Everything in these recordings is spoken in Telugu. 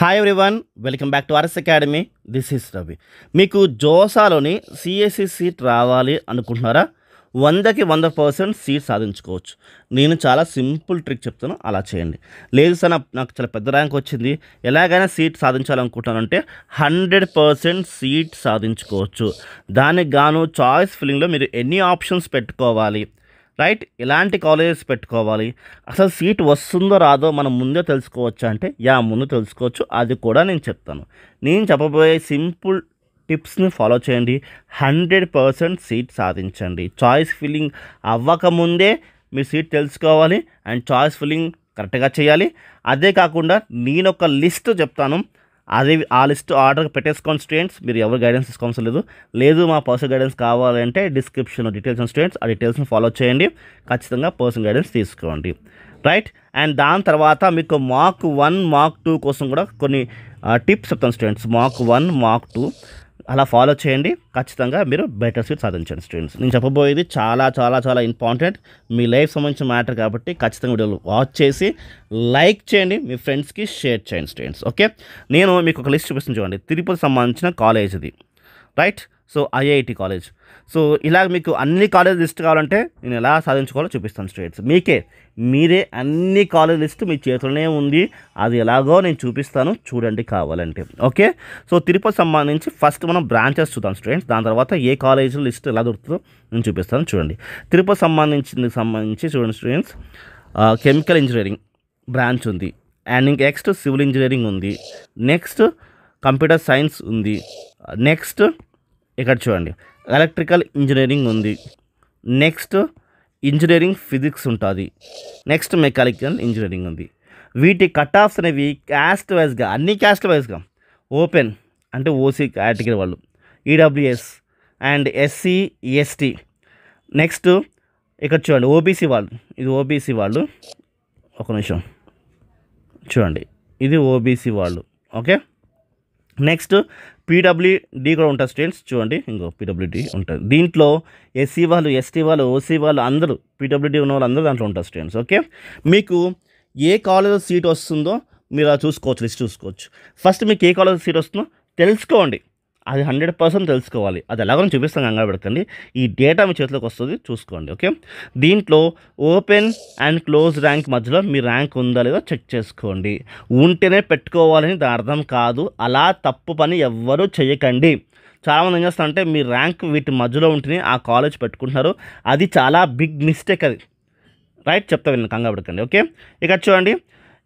Hi everyone, welcome back to RS academy. This is Ravi. మీకు జోసాలోని సిఎస్సి సీట్ రావాలి అనుకుంటున్నారా? 100కి 100% సీట్ సాధించుకోవచ్చు. నేను చాలా సింపుల్ ట్రిక్ చెప్తాను, అలా చేయండి. లేదు సార్, నాకు చాలా పెద్ద ర్యాంక్ వచ్చింది, ఎలాగైనా సీట్ సాధించాలనుకుంటానంటే 100% సీట్ సాధించుకోవచ్చు. దానికి గాను చాయిస్ ఫిల్లింగ్లో మీరు ఎన్ని ఆప్షన్స్ పెట్టుకోవాలి, రైట్, ఎలాంటి కాలేజెస్ పెట్టుకోవాలి, అసలు సీట్ వస్తుందో రాదో మనం ముందే తెలుసుకోవచ్చు అంటే ముందు తెలుసుకోవచ్చు. అది కూడా నేను చెప్తాను. నేను చెప్పబోయే సింపుల్ టిప్స్ని ఫాలో చేయండి, 100% సీట్ సాధించండి. చాయిస్ ఫిల్లింగ్ అవ్వకముందే మీరు సీట్ తెలుసుకోవాలి అండ్ చాయిస్ ఫిల్లింగ్ కరెక్ట్గా చేయాలి. అదే కాకుండా నేను ఒక లిస్ట్ చెప్తాను, అది ఆ లిస్ట్ ఆర్డర్ పెట్టేసుకోండి స్టూడెంట్స్. మీరు ఎవరు గైడెన్స్ తీసుకోవాల్సిన లేదు. మా పర్సనల్ గైడెన్స్ కావాలంటే డిస్క్రిప్షన్ డీటెయిల్స్ స్టూడెంట్స్, ఆ డీటెయిల్స్ని ఫాలో చేయండి. ఖచ్చితంగా పర్సనల్ గైడెన్స్ తీసుకోండి, రైట్. అండ్ దాని తర్వాత మీకు మార్క్ 1 మార్క్ 2 కోసం కూడా కొన్ని టిప్స్ చెప్తాను స్టూడెంట్స్. మార్క్ 1 మార్క్ 2 అలా ఫాలో చేయండి. ఖచ్చితంగా మీరు బెటర్ సీట్ సాధించండి స్టూడెంట్స్. నేను చెప్పబోయేది చాలా చాలా చాలా ఇంపార్టెంట్, మీ లైఫ్ సంబంధించిన మ్యాటర్ కాబట్టి ఖచ్చితంగా వీడియోలు వాచ్ చేసి లైక్ చేయండి, మీ ఫ్రెండ్స్కి షేర్ చేయండి స్టూడెంట్స్. ఓకే, నేను మీకు ఒక లిస్ట్ చూపిస్తాను చూడండి. తిరుపతి సంబంధించిన కాలేజ్ ఇది, right. So IIT college. So ఇలా మీకు అన్ని కాలేజ్ లిస్ట్ కావాలంటే నేను ఎలా సాధించుకోవాలో చూపిస్తాను స్టూడెంట్స్. మీరే అన్ని కాలేజ్ లిస్ట్ మీ చేతుల్లోనే ఉంది, అది ఎలాగో నేను చూపిస్తాను, చూడండి కావాలంటే. ఓకే, సో తిరుపతి సంబంధించి ఫస్ట్ మనం బ్రాంచెస్ చూద్దాం స్టూడెంట్స్. దాని తర్వాత ఏ కాలేజ్ లిస్ట్ ఎలా దొరుకుతుందో నేను చూపిస్తాను చూడండి. తిరుపతి సంబంధించి చూడండి స్టూడెంట్స్, కెమికల్ ఇంజనీరింగ్ బ్రాంచ్ ఉంది, అండ్ నెక్స్ట్ సివిల్ ఇంజనీరింగ్ ఉంది, నెక్స్ట్ కంప్యూటర్ సైన్స్ ఉంది, నెక్స్ట్ ఇక్కడ చూడండి ఎలక్ట్రికల్ ఇంజనీరింగ్ ఉంది, నెక్స్ట్ ఇంజనీరింగ్ ఫిజిక్స్ ఉంటుంది, నెక్స్ట్ మెకానికల్ ఇంజనీరింగ్ ఉంది. వీటి కట్ ఆఫ్స్ అనేవి క్యాస్ట్ వైజ్గా, అన్ని క్యాస్ట్ వైజ్గా ఓపెన్ అంటే ఓసీ కేటగిరీ వాళ్ళు, EWS and SC ST. Next ఇక్కడ చూడండి ఓబీసీ వాళ్ళు, ఇది ఓబీసీ వాళ్ళు, ఒక నిమిషం చూడండి, ఇది ఓబీసీ వాళ్ళు. ఓకే, నెక్స్ట్ పీడబ్ల్యూడి కూడా ఉంటుంది స్టూడెంట్స్, చూడండి ఇంకో పీడబ్ల్యూడి ఉంటుంది. దీంట్లో ఎస్సీ వాళ్ళు, ఎస్టీ వాళ్ళు, ఓసీ వాళ్ళు అందరూ, పీడబ్ల్యూడి ఉన్న వాళ్ళు అందరూ దాంట్లో ఉంటారు స్టూడెంట్స్. ఓకే, మీకు ఏ కాలేజ్ సీట్ వస్తుందో మీరు అలా చూసుకోవచ్చు, లిస్ట్ చూసుకోవచ్చు. ఫస్ట్ మీకు ఏ కాలేజ్ సీట్ వస్తుందో తెలుసుకోండి, అది 100% తెలుసుకోవాలి. అది ఎలాగో చూపిస్తాను, కంగారు పెడకండి. ఈ డేటా మీ చేతిలోకి వస్తుంది, చూసుకోండి. ఓకే, దీంట్లో ఓపెన్ అండ్ క్లోజ్ ర్యాంక్ మధ్యలో మీ ర్యాంక్ ఉందా లేదో చెక్ చేసుకోండి. ఉంటేనే పెట్టుకోవాలని దాని అర్థం కాదు, అలా తప్పు పని ఎవ్వరూ చేయకండి. చాలామంది ఏం చేస్తారంటే మీ ర్యాంక్ వీటి మధ్యలో ఉంటేనే ఆ కాలేజ్ పెట్టుకుంటున్నారు, అది చాలా బిగ్ మిస్టేక్ అది, రైట్. చెప్తా వినండి, కంగారు పెడకండి. ఓకే, ఇక్కడ చూడండి,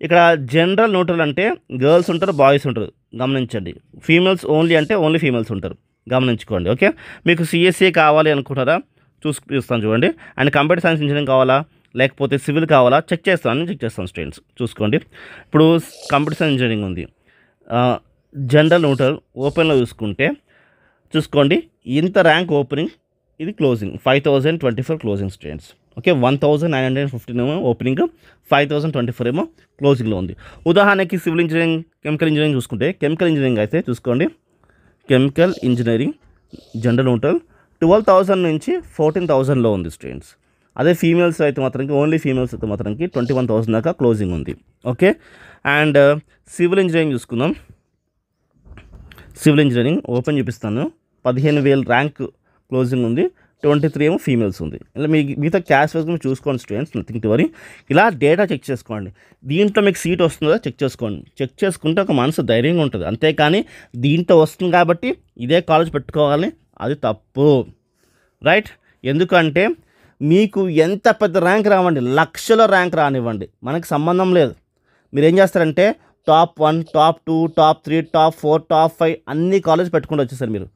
ఇక్కడ జనరల్ న్యూట్రల్ అంటే గర్ల్స్ ఉంటారు, బాయ్స్ ఉంటారు, గమనించండి. ఫీమేల్స్ ఓన్లీ అంటే ఓన్లీ ఫీమేల్స్ ఉంటారు, గమనించుకోండి. ఓకే, మీకు సిఎస్సి కావాలి అనుకుంటారా? చూస్తాను చూడండి. అండ్ కంప్యూటర్ సైన్స్ ఇంజనీరింగ్ కావాలా లేకపోతే సివిల్ కావాలా చెక్ చేస్తాను స్టూడెంట్స్, చూసుకోండి. ఇప్పుడు కంప్యూటర్ సైన్స్ ఇంజనీరింగ్ ఉంది, జనరల్ న్యూట్రల్ ఓపెన్లో చూసుకోండి ఇంత ర్యాంక్ ఓపెనింగ్, ఇది క్లోజింగ్ 5024 క్లోజింగ్ స్టూడెంట్స్. ఓకే, 1915 ఏమో ఓపెనింగ్, 5024 ఏమో క్లోజింగ్లో ఉంది. ఉదాహరణకి సివిల్ ఇంజనీరింగ్, కెమికల్ ఇంజనీరింగ్ చూసుకుంటే, కెమికల్ ఇంజనీరింగ్ అయితే చూసుకోండి, కెమికల్ ఇంజనీరింగ్ జనరల్ ఉంటుంది 12,000 నుంచి 14,000లో ఉంది స్టూడెంట్స్. అదే ఫీమేల్స్ అయితే మాత్రం, ఓన్లీ ఫీమేల్స్ అయితే మాత్రం 21,000 దాకా క్లోజింగ్ ఉంది. ఓకే, అండ్ సివిల్ ఇంజనీరింగ్ చూసుకుందాం. సివిల్ ఇంజనీరింగ్ ఓపెన్ చూపిస్తాను, 15,000 ర్యాంక్ క్లోజింగ్ ఉంది, 23 ఏమో ఫీమేల్స్ ఉంది. ఇలా మిగతా క్యాస్ట్ వైజ్ మీరు చూసుకోండి స్టూడెంట్స్, నథింగ్ టు వరీ. ఇలా డేటా చెక్ చేసుకోండి, దీంట్లో మీకు సీట్ వస్తుందో చెక్ చేసుకోండి. చెక్ చేసుకుంటే ఒక మనసు ధైర్యంగా ఉంటుంది, అంతేకాని దీంట్లో వస్తుంది కాబట్టి ఇదే కాలేజ్ పెట్టుకోవాలి, అది తప్పు, రైట్. ఎందుకంటే మీకు ఎంత పెద్ద ర్యాంక్ రావండి, లక్షల ర్యాంక్ రానివ్వండి, మనకు సంబంధం లేదు. మీరు ఏం చేస్తారంటే top 1, top 2, top 3, top 4, top 5 అన్ని కాలేజ్ పెట్టుకుంటూ వచ్చేసారు మీరు,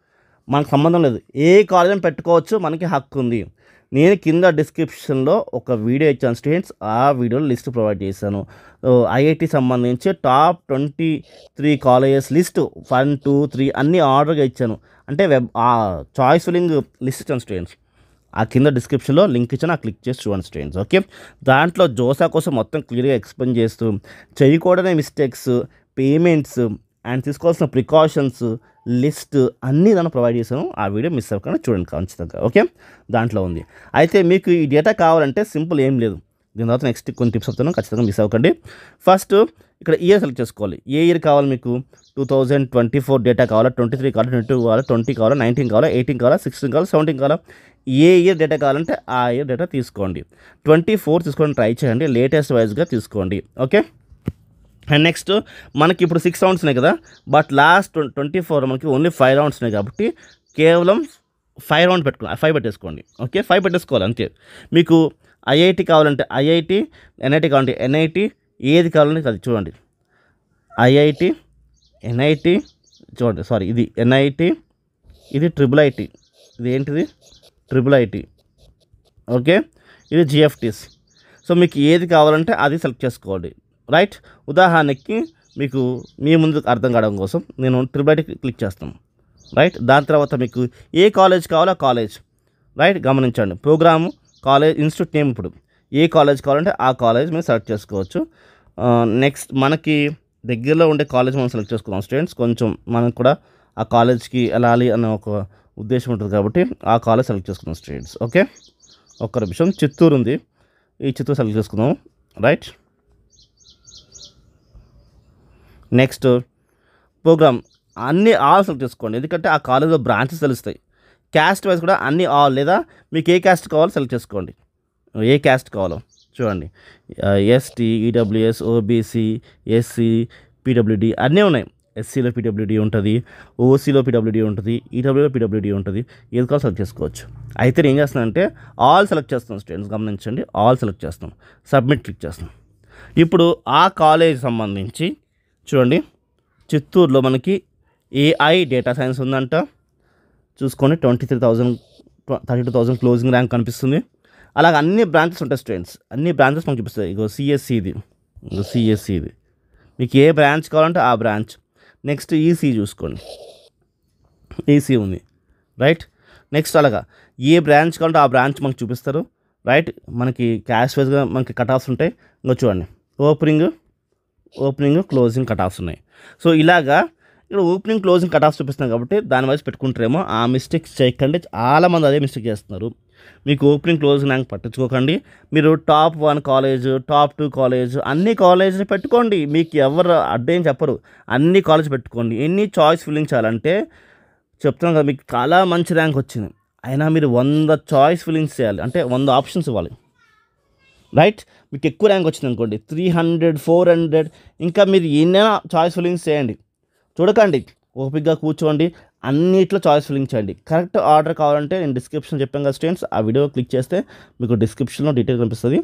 మనకు సంబంధం లేదు. ఏ కాలేజీని పెట్టుకోవచ్చు, మనకి హక్కు ఉంది. నేను కింద డిస్క్రిప్షన్లో ఒక వీడియో ఇచ్చాను స్టూడెంట్స్, ఆ వీడియోలో లిస్ట్ ప్రొవైడ్ చేశాను. ఐఐటి సంబంధించి టాప్ 23 కాలేజెస్ లిస్ట్ 1, 2, 3 అన్నీ ఆర్డర్గా ఇచ్చాను, అంటే చాయిస్ ఫిల్లింగ్ లిస్ట్ ఇచ్చాను స్టూడెంట్స్. ఆ కింద డిస్క్రిప్షన్లో లింక్ ఇచ్చాను, ఆ క్లిక్ చేసి చూడండి స్టూడెంట్స్. ఓకే, దాంట్లో జోసా కోసం మొత్తం క్లియర్గా ఎక్స్ప్లెయిన్ చేస్తూ చేయకూడని మిస్టేక్స్, పేమెంట్స్ అండ్ తీసుకోవాల్సిన ప్రికాషన్స్ లిస్ట్ అన్నీ దాన్ని ప్రొవైడ్ చేశాను. ఆ వీడియో మిస్ అవ్వకుండా చూడండి ఖచ్చితంగా. ఓకే, దాంట్లో ఉంది. అయితే మీకు ఈ డేటా కావాలంటే సింపుల్ ఏం లేదు, దీని తర్వాత నెక్స్ట్ కొన్ని టిప్స్ చెప్తాను, ఖచ్చితంగా మిస్ అవ్వకండి. ఫస్ట్ ఇక్కడ ఇయర్ సెలెక్ట్ చేసుకోవాలి. ఏ ఇయర్ కావాలి మీకు? 2024 డేటా కావాలా, 23 కావాలా, 22 కావాలా, 20 కావాలా, 19 కావాలా, 18 కావాలా, 16 కావాలా, 17 కావాలా? ఏ ఇయర్ డేటా కావాలంటే ఆ ఇయర్ డేటా తీసుకోండి. 24 తీసుకోండి, ట్రై చేయండి, లేటెస్ట్ వైజ్గా తీసుకోండి. ఓకే. అండ్ నెక్స్ట్ మనకి ఇప్పుడు 6 రౌండ్స్ ఉన్నాయి కదా, బట్ లాస్ట్ 24 మనకి ఓన్లీ 5 రౌండ్స్ ఉన్నాయి కాబట్టి కేవలం 5 రౌండ్ పెట్టుకోండి, 5 పెట్టేసుకోండి. ఓకే, 5 పెట్టేసుకోవాలి అంతే. మీకు ఐఐటి కావాలంటే ఐఐటి, ఎన్ఐటి కావాలంటే ఎన్ఐటి, ఏది కావాలంటే అది చూడండి. ఐఐటి, ఎన్ఐటి, చూడండి, సారీ ఇది ఎన్ఐటి, ఇది ట్రిపుల్ ఐటి, ఇది ఏంటిది ట్రిపుల్ ఐటి. ఓకే, ఇది జిఎఫ్టీస్. సో మీకు ఏది కావాలంటే అది సెలెక్ట్ చేసుకోండి. రైట్, ఉదాహరణకి మీకు మీ ముందు అర్థం కావడం కోసం నేను ట్రిపుల్ ఐటి క్లిక్ చేస్తాను. రైట్, దాని తర్వాత మీకు ఏ కాలేజ్ కావాలో కాలేజ్. రైట్, గమనించండి, ప్రోగ్రాము, కాలేజ్, ఇన్స్టిట్యూట్ నేమ్. ఇప్పుడు ఏ కాలేజ్ కావాలంటే ఆ కాలేజ్ మీరు సెలెక్ట్ చేసుకోవచ్చు. నెక్స్ట్ మనకి దగ్గరలో ఉండే కాలేజ్ మనం సెలెక్ట్ చేసుకున్నాం స్టూడెంట్స్. కొంచెం మనకు కూడా ఆ కాలేజ్కి వెళ్ళాలి అన్న ఒక ఉద్దేశం ఉంటుంది కాబట్టి ఆ కాలేజ్ సెలెక్ట్ చేసుకున్నాం స్టూడెంట్స్. ఓకే, ఒక్క నిమిషం, చిత్తూరు ఉంది, ఈ చిత్తూరు సెలెక్ట్ చేసుకుందాం. రైట్, నెక్స్ట్ ప్రోగ్రామ్ అన్ని ఆల్ సెలెక్ట్ చేసుకోండి, ఎందుకంటే ఆ కాలేజ్లో బ్రాంచెస్ తెలుస్తాయి. క్యాస్ట్ వైజ్ కూడా అన్ని ఆల్, లేదా మీకు ఏ క్యాస్ట్ కావాలో సెలెక్ట్ చేసుకోండి. ఏ క్యాస్ట్ కావాలో చూడండి, ST, EWS, OBC, SC, PWD అన్నీ ఉన్నాయి. ఎస్సీలో పీడబ్ల్యూడి ఉంటుంది, ఓసీలో పీడబ్ల్యూడి ఉంటుంది, ఈడబ్ల్యూలో పీడబ్ల్యూడి ఉంటుంది. ఏది కావాలో సెలెక్ట్ చేసుకోవచ్చు. అయితే నేను ఏం చేస్తానంటే ఆల్ సెలెక్ట్ చేస్తాను స్టూడెంట్స్, గమనించండి, ఆల్ సెలెక్ట్ చేస్తాం, సబ్మిట్ క్లిక్ చేస్తాం. ఇప్పుడు ఆ కాలేజ్ సంబంధించి చూడండి, చిత్తూరులో మనకి ఏఐ డేటా సైన్స్ ఉందంట, చూసుకొని 32,000 క్లోజింగ్ ర్యాంక్ కనిపిస్తుంది. అలాగే అన్ని బ్రాంచెస్ ఉంటాయి స్టూడెంట్స్, అన్ని బ్రాంచెస్ మనకు చూపిస్తాయి. ఇగో సిఎస్సి, ఇది ఇగో సిఎస్సి, ఇది మీకు ఏ బ్రాంచ్ కావాలంటే ఆ బ్రాంచ్. నెక్స్ట్ ఈసీ చూసుకోండి, ఈసీ ఉంది. రైట్, నెక్స్ట్ అలాగా ఏ బ్రాంచ్ కావాలంటే ఆ బ్రాంచ్ మనకు చూపిస్తారు. రైట్, మనకి క్యాష్ వైజ్గా మనకి కట్ ఆఫ్స్ ఉంటాయి. ఇంకా చూడండి, ఓపెనింగ్ క్లోజింగ్ కట్ ఆఫ్స్ ఉన్నాయి. సో ఇలాగా ఇక్కడ ఓపెనింగ్ క్లోజింగ్ కట్ ఆఫ్స్ చూపిస్తున్నాం కాబట్టి దాని వైజ్ పెట్టుకుంటారేమో. ఆ మిస్టేక్స్ చేయకండి, చాలామంది అదే మిస్టేక్ చేస్తున్నారు. మీకు ఓపెనింగ్ క్లోజింగ్ ర్యాంక్ పట్టించుకోకండి. మీరు టాప్ 1 కాలేజ్, టాప్ 2 కాలేజ్, అన్ని కాలేజీలు పెట్టుకోండి. మీకు ఎవరు అడ్డేం చెప్పరు, అన్ని కాలేజ్ పెట్టుకోండి. ఎన్ని చాయిస్ ఫిల్లింగ్ చేయాలంటే చెప్తున్నాం కదా, మీకు చాలా మంచి ర్యాంక్ వచ్చింది, అయినా మీరు 100 చాయిస్ ఫిల్లింగ్స్ చేయాలి, అంటే 100 ఆప్షన్స్ ఇవ్వాలి. రైట్, మీకు ఎక్కువ ర్యాంక్ వచ్చింది అనుకోండి, 300, 400, ఇంకా మీరు ఎన్నైనా చాయిస్ ఫిల్లింగ్స్ చేయండి. చూడకండి, ఓపిక్గా కూర్చోండి, అన్నిట్లో చాయిస్ ఫిల్లింగ్ చేయండి. కరెక్ట్ ఆర్డర్ కావాలంటే నేను డిస్క్రిప్షన్ చెప్పాను కదా స్టూడెంట్స్, ఆ వీడియో క్లిక్ చేస్తే మీకు డిస్క్రిప్షన్లో డీటెయిల్ కనిపిస్తుంది.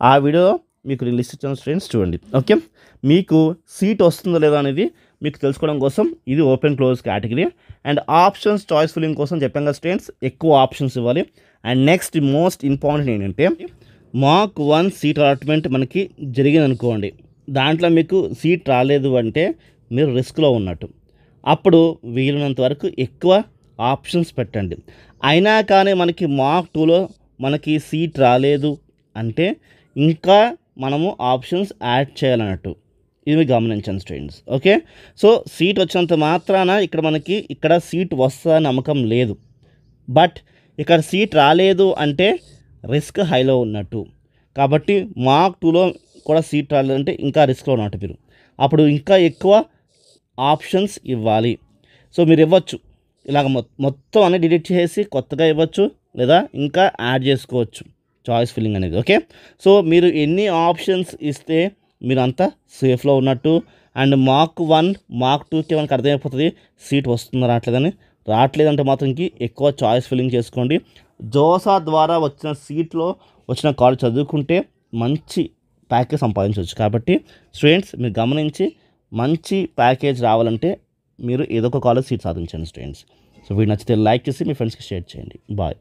ఆ వీడియో మీకు నేను లిస్ట్ ఇచ్చాను స్టూడెంట్స్, చూడండి. ఓకే, మీకు సీట్ వస్తుందో లేదో అనేది మీకు తెలుసుకోవడం కోసం ఇది open close category. And options choice filling కోసం చెప్పాను కదా స్టూడెంట్స్, ఎక్కువ ఆప్షన్స్ ఇవ్వాలి. అండ్ నెక్స్ట్ మోస్ట్ ఇంపార్టెంట్ ఏంటంటే మాక్ 1 సీట్ అలాట్మెంట్ మనకి జరిగింది అనుకోండి, దాంట్లో మీకు సీట్ రాలేదు అంటే మీరు రిస్క్లో ఉన్నట్టు. అప్పుడు వీలున్నంత వరకు ఎక్కువ ఆప్షన్స్ పెట్టండి. అయినా కానీ మనకి మాక్ 2లో మనకి సీట్ రాలేదు అంటే ఇంకా మనము ఆప్షన్స్ యాడ్ చేయాలన్నట్టు. ఇది మీరు గమనించండి స్టూడెంట్స్. ఓకే, సో సీట్ వచ్చినంత మాత్రాన ఇక్కడ మనకి ఇక్కడ సీట్ వస్తుందని నమ్మకం లేదు. బట్ ఇక్కడ సీట్ రాలేదు అంటే రిస్క్ హైలో ఉన్నట్టు. కాబట్టి మాక్ 2లో కూడా సీట్ రాలేదంటే ఇంకా రిస్క్లో ఉన్నట్టు మీరు. అప్పుడు ఇంకా ఎక్కువ ఆప్షన్స్ ఇవ్వాలి. సో మీరు ఇవ్వచ్చు, ఇలాగ మొత్తం అన్నీ డిలీట్ చేసి కొత్తగా ఇవ్వచ్చు, లేదా ఇంకా యాడ్ చేసుకోవచ్చు చాయిస్ ఫిల్లింగ్ అనేది. ఓకే, సో మీరు ఎన్ని ఆప్షన్స్ ఇస్తే మీరు అంతా సేఫ్లో ఉన్నట్టు. అండ్ మాక్ 1, మాక్ 2కి మనకు అర్థమైపోతుంది సీట్ వస్తుందా రావట్లేదని. రావట్లేదంటే మాత్రం ఎక్కువ చాయిస్ ఫిల్లింగ్ చేసుకోండి. జోసా ద్వారా వచ్చిన సీట్లో వచ్చిన కాలేజ్ చదువుకుంటే మంచి ప్యాకేజ్ సంపాదించవచ్చు. కాబట్టి స్టూడెంట్స్ మీరు గమనించి మంచి ప్యాకేజ్ రావాలంటే మీరు ఏదో ఒక కాలేజ్ సీట్ సాధించండి స్టూడెంట్స్. సో వీడియో నచ్చితే లైక్ చేసి మీ ఫ్రెండ్స్కి షేర్ చేయండి. బాయ్.